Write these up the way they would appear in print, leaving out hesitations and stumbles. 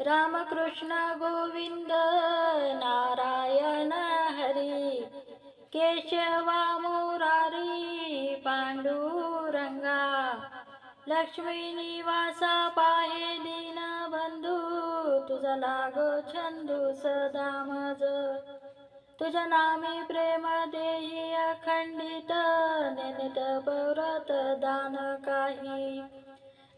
रामकृष्ण गोविंद नारायण हरी, केशवा मुरारी पांडुरंगा, लक्ष्मी निवासा पाहे दीनबंधू, तुझा लागो छंदू सदा मज, तुझ्या नामी प्रेम देही अखंडित, नेनित पौरत दान काही,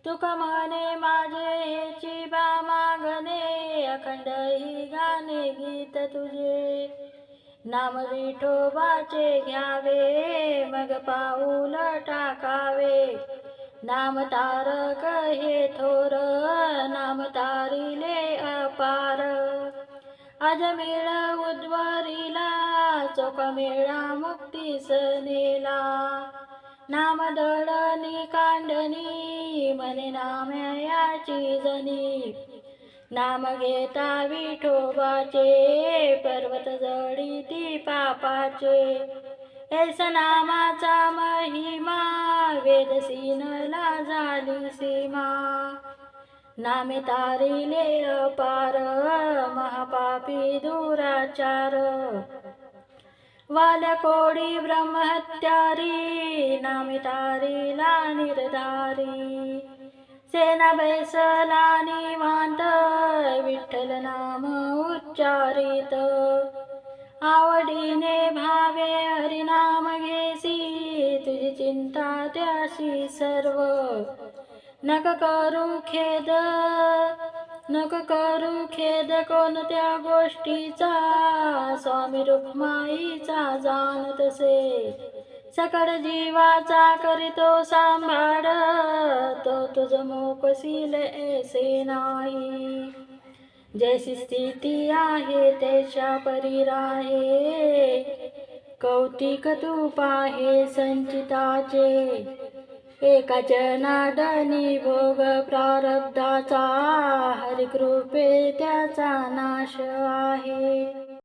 तुका म्हणे माझे हेची बा मागणे, अखंड ही गाणे गीत तुझे, नाम विठोबाचे घ्यावे मग पाऊल टाकावे, नाम तारक हे थोर, नाम तारिले अपार, अजमेळ उद्वारीला चोखमेळा मुक्तीस नेला, नाम दळणी कांडणी मने नामयाची जनी, नाम घेता विठोबाचे पर्वत जळीती पापाचे, ऐस नामाचा महिमा वेदसीनला झाली सीमा, नामे तारिले अपार महापापी दुराचार, वालकोडी ब्रह्महत्यारी नामे तारिला निर्धारी, सेना बैसला निवांत विठ्ठल नाम उच्चारित, आवडीने भावे हरिनाम घेसी, तुझी चिंता त्याशी सर्व, नक करू खेद कोणत्या गोष्टीचा, स्वामी रुक्माईचा जाणतसे, सकळ जीवाचा करीतो सांभाळ, तो तुझ मोकशील ऐसे नाही, जैसी स्थिती आहे त्याच्या परी राहे, कौतिक तू पाहे संचिताचे, एकाच नादनी भोग प्रारब्धाचा, हरिकृपे त्याचा नाश आहे.